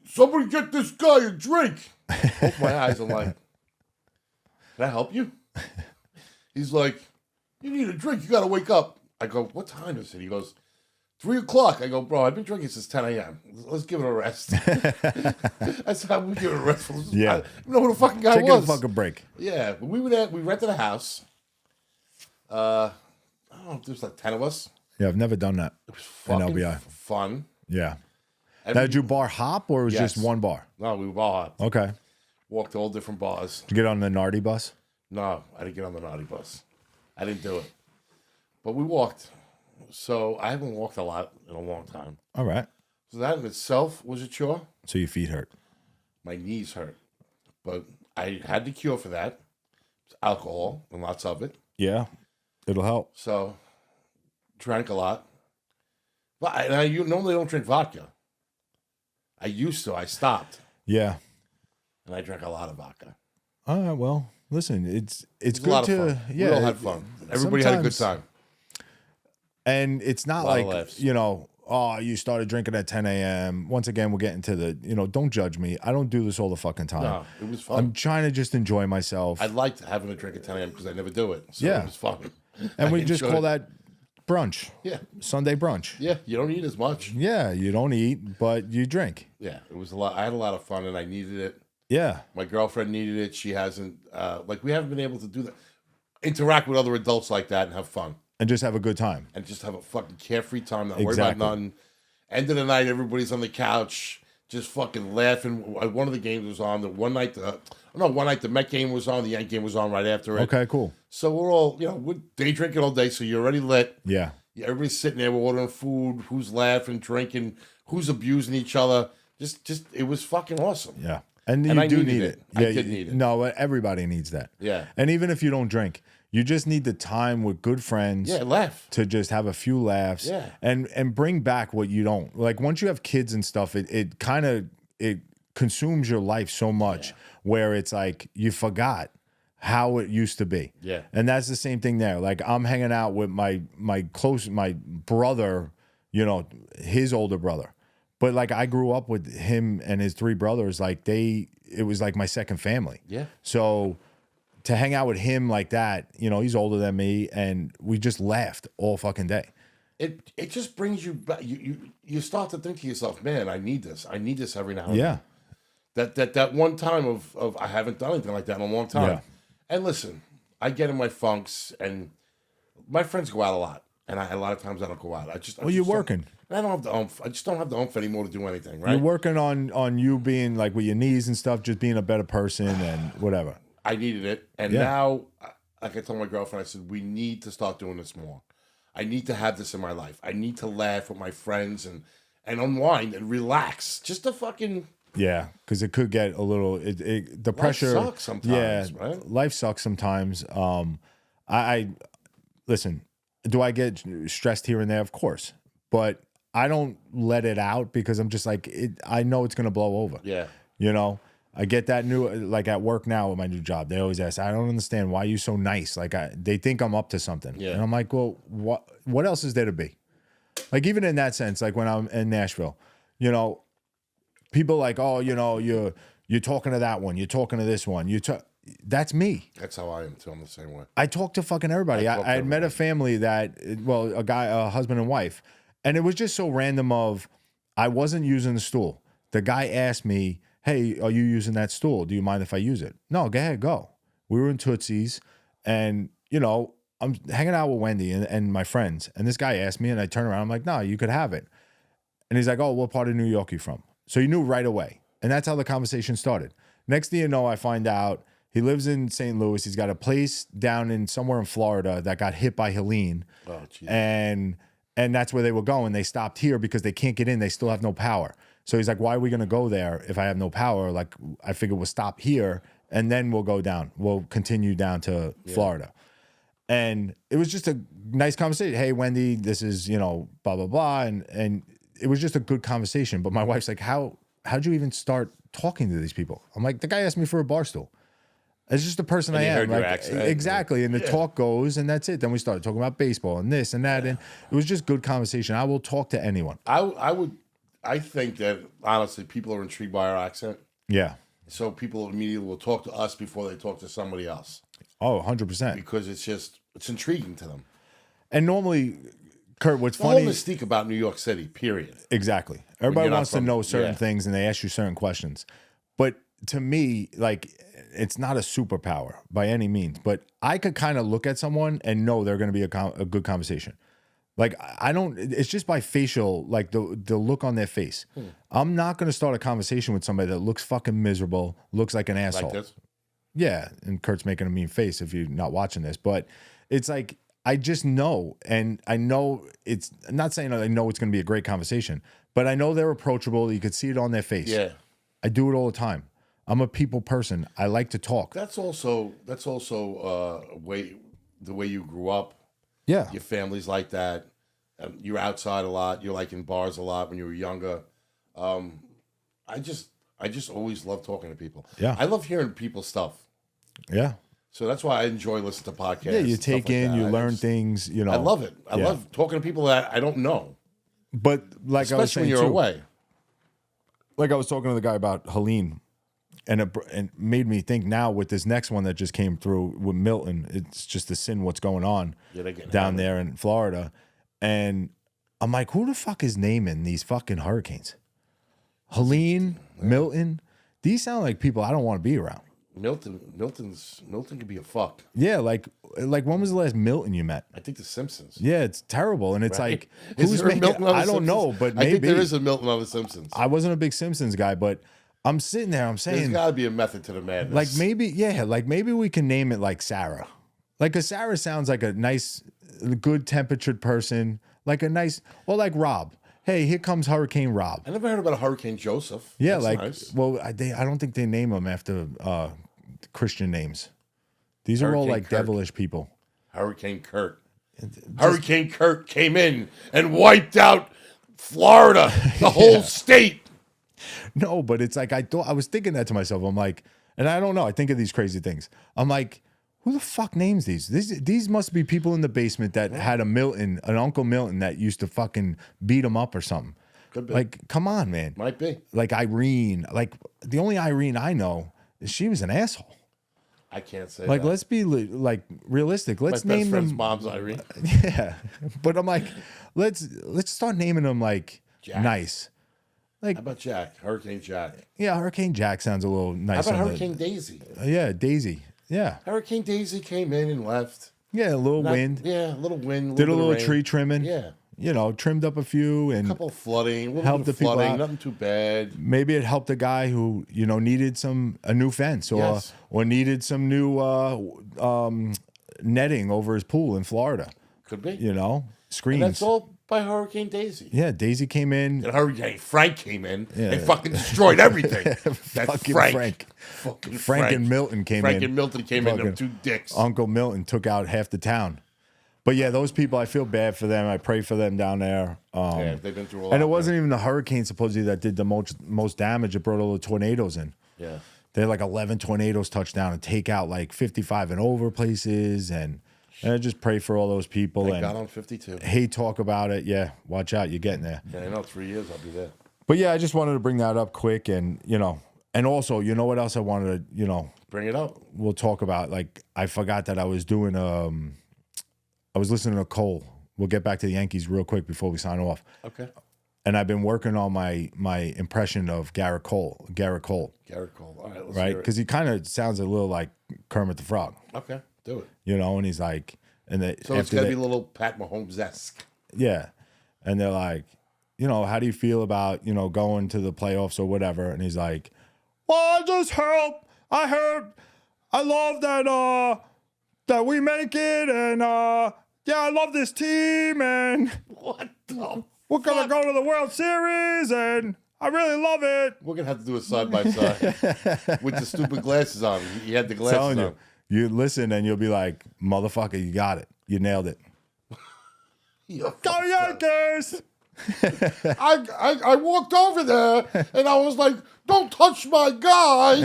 somebody get this guy a drink. Open my eyes. I'm like, can I help you? He's like, you need a drink. You got to wake up. I go, what time is it? He goes, 3 o'clock. I go, bro, I've been drinking since 10 a.m. Let's give it a rest. I said, how we give it a rest? Yeah. I don't know who the fucking guy Take was. a fucking break. Yeah, but we were there. We rented a house. I don't know if there's like 10 of us. Yeah, I've never done that. It was fucking LBI. fun. Yeah. Now, did you bar hop, or was it just one bar? No, we were all hot. Okay. Walked to all different bars. Did you get on the Nardi bus? No, I didn't get on the naughty bus. I didn't do it. But we walked. So I haven't walked a lot in a long time. All right. So that in itself was a chore. So your feet hurt. My knees hurt. But I had the cure for that. It's alcohol and lots of it. Yeah, it'll help. So drank a lot. But I normally don't drink vodka. I used to. I stopped. Yeah. And I drank a lot of vodka. All right. Well, listen, it's good a lot to of fun. yeah. We all had fun. Everybody had a good time. And it's not A lot of like, laughs. oh, you started drinking at 10 a.m. Once again, we're getting to the, don't judge me. I don't do this all the fucking time. No, it was fun. I'm trying to just enjoy myself. I liked having a drink at 10 a.m. because I never do it. So Yeah. it was fun. And I we just enjoyed call it. that brunch. Yeah. Sunday brunch. Yeah, you don't eat as much. Yeah, you don't eat, but you drink. Yeah, it was a lot. I had a lot of fun and I needed it. Yeah. My girlfriend needed it. She hasn't, we haven't been able to do that. Interact with other adults like that and have fun. And just have a good time. And just have a fucking carefree time, not worry Exactly. about nothing. End of the night, everybody's on the couch, just fucking laughing. One of the games was on. One night the Met game was on. The Yankee game was on right after it. Okay, cool. So we're all, we're day drinking all day, so you're already lit. Yeah. Everybody's sitting there, we're ordering food, who's laughing, drinking, who's abusing each other. Just it was fucking awesome. Yeah. And I you do needed need it. it. I Yeah, did need it. No, everybody needs that. Yeah. And even if you don't drink, you just need the time with good friends. Yeah, laugh. To just have a few laughs. Yeah. And bring back what you don't. Like once you have kids and stuff, it kind of consumes your life so much where it's like you forgot how it used to be. Yeah. And that's the same thing there. Like I'm hanging out with my brother, his older brother. But like I grew up with him and his three brothers, like it was like my second family. Yeah. So to hang out with him like that, he's older than me, and we just laughed all fucking day. It just brings you back. You start to think to yourself, man, I need this. I need this every now and Yeah. then. That one time of I haven't done anything like that in a long time. Yeah. And listen, I get in my funks, and my friends go out a lot, and a lot of times I don't go out. Well, you're working. I don't have the oomph. I just don't have the oomph anymore to do anything. Right? You're working on you being like with your knees and stuff, just being a better person and whatever. I needed it, and now, like I told my girlfriend, I said we need to start doing this more. I need to have this in my life. I need to laugh with my friends and unwind and relax. Just to fucking because it could get a little the pressure sucks sometimes, right? Life sucks sometimes. I listen. Do I get stressed here and there? Of course, but I don't let it out because I'm just like I know it's gonna blow over. Yeah. I get that like at work now with my new job. They always ask, I don't understand why you so nice. Like they think I'm up to something. Yeah. And I'm like, well, what else is there to be? Like even in that sense, like when I'm in Nashville, people like, oh, you're talking to that one, you're talking to this one, that's me. That's how I am too. I'm the same way. I talk to fucking everybody. I had met a family that, a husband and wife, and it was just so random I wasn't using the stool. The guy asked me, hey, are you using that stool? Do you mind if I use it? No, go ahead, go. We were in Tootsie's, and, I'm hanging out with Wendy and my friends, and this guy asked me, and I turn around, I'm like, no, you could have it. And he's like, oh, what part of New York are you from? So he knew right away. And that's how the conversation started. Next thing you know, I find out he lives in St. Louis. He's got a place down in somewhere in Florida that got hit by Helene. Oh, geez. And that's where they were going. They stopped here because they can't get in. They still have no power. So he's like, why are we going to go there if I have no power? Like, I figure we'll stop here and then we'll go down. We'll continue down to Florida. And it was just a nice conversation. Hey, Wendy, this is, blah, blah, blah. And it was just a good conversation. But my wife's like, how'd you even start talking to these people? I'm like, the guy asked me for a bar stool. It's just the person I am. Heard your like, accent. exactly. And the talk goes, and that's it. Then we started talking about baseball and this and that. And it was just good conversation. I will talk to anyone. I think that honestly, people are intrigued by our accent. Yeah. So people immediately will talk to us before they talk to somebody else. Oh, 100%. Because it's intriguing to them. And normally, Kurt, what's The funny... whole mystique about New York City, period. Exactly. Everybody you're not wants to from- know certain yeah. things, and they ask you certain questions. But to me, like, it's not a superpower by any means. But I could kind of look at someone and know they're going to be a good conversation. Like I don't. It's just by facial, like the look on their face. I'm not gonna start a conversation with somebody that looks fucking miserable, looks like an asshole. Like this? Yeah, and Kurt's making a mean face if you're not watching this, but it's like I just know, and I know it's I'm not saying I know it's gonna be a great conversation, but I know they're approachable. You could see it on their face. Yeah. I do it all the time. I'm a people person. I like to talk. That's also the way you grew up. Yeah. Your family's like that. You're outside a lot. You're like in bars a lot when you were younger. I just always love talking to people. Yeah. I love hearing people's stuff. Yeah. So that's why I enjoy listening to podcasts. Yeah, you take in, you learn things, you know. I love it. I love talking to people that I don't know. But like I was saying, especially when you're away. Like I was talking to the guy about Helene, and it made me think now with this next one that just came through with Milton. It's just a sin what's going on down there in Florida. And I'm like, who the fuck is naming these fucking hurricanes? Helene, Milton. These sound like people I don't want to be around. Milton could be a fuck. Yeah, like when was the last Milton you met? I think The Simpsons. Yeah, it's terrible, and it's like Is there a Milton on The I don't Simpsons? know, but maybe I think there is a Milton on The Simpsons. I wasn't a big Simpsons guy, but I'm sitting there, I'm saying there's got to be a method to the madness. like maybe we can name it like Sarah. Like a Sarah sounds like a nice, good temperatured person, like a nice, or like Rob. Hey, here comes Hurricane Rob. I never heard about a Hurricane Joseph. Yeah, That's like nice. well, I don't think they name them after Christian names. These are all Hurricane like Kurt. devilish people. Hurricane Kurt. Hurricane Kurt came in and wiped out Florida, the whole state. No, but it's like I was thinking that to myself. I'm like, and I don't know. I think of these crazy things. I'm like, who the fuck names these? These must be people in the basement that had an Uncle Milton that used to fucking beat them up or something. Could be. Like, come on, man. Might be. Like Irene. Like the only Irene I know is she was an asshole. I can't say Like, that. let's be like realistic. Let's My best name friend's them. mom's Irene. Yeah, but I'm like, let's start naming them like Jack. nice. Like, How about Jack? Hurricane Jack. yeah, Hurricane Jack sounds a little nice. How about on the- Hurricane Daisy? Yeah, Daisy. Yeah. Hurricane Daisy came in and left. Yeah, a little wind. Yeah, a little wind. Did a bit of little rain. tree trimming. Yeah. You know, trimmed up a few and A couple of flooding. A little Help bit of the people flooding. out. Nothing too bad. maybe it helped a guy who, you know, needed a new fence or Yes. needed some new netting over his pool in Florida. Could be. You know, And screens. that's all by Hurricane Daisy. Yeah, Daisy came in. And Hurricane Frank came in Yeah. and fucking destroyed everything. That Fucking Frank. Frank. Fucking And Milton came Frank in. and Milton came in, them Fucking two dicks. Uncle Milton took out half the town. But yeah, those people, I feel bad for them. I pray for them down there. Yeah, they've been through a lot. And it wasn't even the hurricane supposedly that did the most damage. It brought all the tornadoes in. Yeah. They had like 11 tornadoes touch down and take out like 55 and over places. And I just pray for all those people. They and got on 52. hate talk about it. Yeah, watch out. You're getting there. Yeah, I know. 3 years I'll be there. But yeah, I just wanted to bring that up quick. And, you know, and also, you know what else I wanted to, you know, Bring it up. we'll talk about. Like, I forgot that I was doing, I was listening to Cole. We'll get back to the Yankees real quick before we sign off. Okay. And I've been working on my impression of Garrett Cole. Garrett Cole. All right, let's Right? hear it. Because he kind of sounds a little like Kermit the Frog, Okay, do it. you know. And he's like, So it's gonna be a little Pat Mahomes-esque. yeah, and they're like, you know, how do you feel about, you know, going to the playoffs or whatever? And he's like, well, I heard, I love that we make it, and yeah, I love this team, and What the? we're gonna go to the World Series, and I really love it. We're gonna have to do it side by side with the stupid glasses on. He had the glasses Telling on. you listen, and you'll be like, motherfucker, you got it, you nailed it. Go Yankees! I walked over there and I was like, "Don't touch my guy."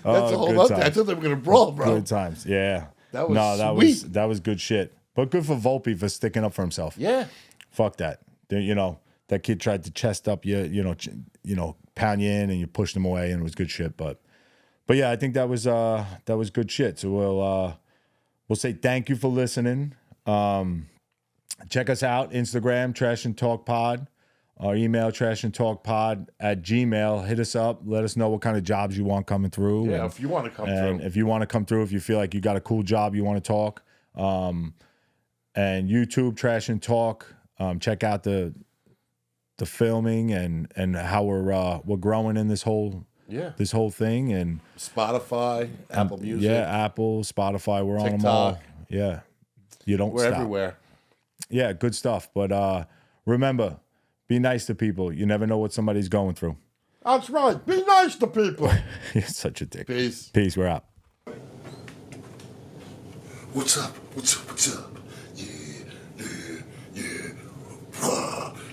That's a whole good other. times. That's what they were gonna brawl, bro. Good times, yeah. That was sweet. that was good shit. But good for Volpe for sticking up for himself. Yeah. Fuck that. You know, that kid tried to chest up you, you know, pound you in, and you pushed him away, and it was good shit. But yeah, I think that was good shit. So we'll say thank you for listening. Check us out, Instagram, Trash and Talk Pod. Our email, trashandtalkpod@gmail. Hit us up. Let us know what kind of jobs you want coming through. Yeah. If you want to come And through, if you want to come through, if you feel like you got a cool job you want to talk, and YouTube Trash and Talk. Check out the filming and how we're growing in this whole thing, and Spotify, Apple Music. Yeah, Apple, Spotify, we're TikTok. on them all. Yeah. We're stop. Everywhere. Yeah, good stuff. But remember, be nice to people. You never know what somebody's going through. That's right. Be nice to people. You're such a dick. Peace. Peace. We're out. What's up? What's up? What's up? Yeah.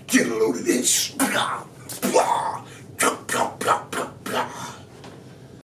Get a load of this.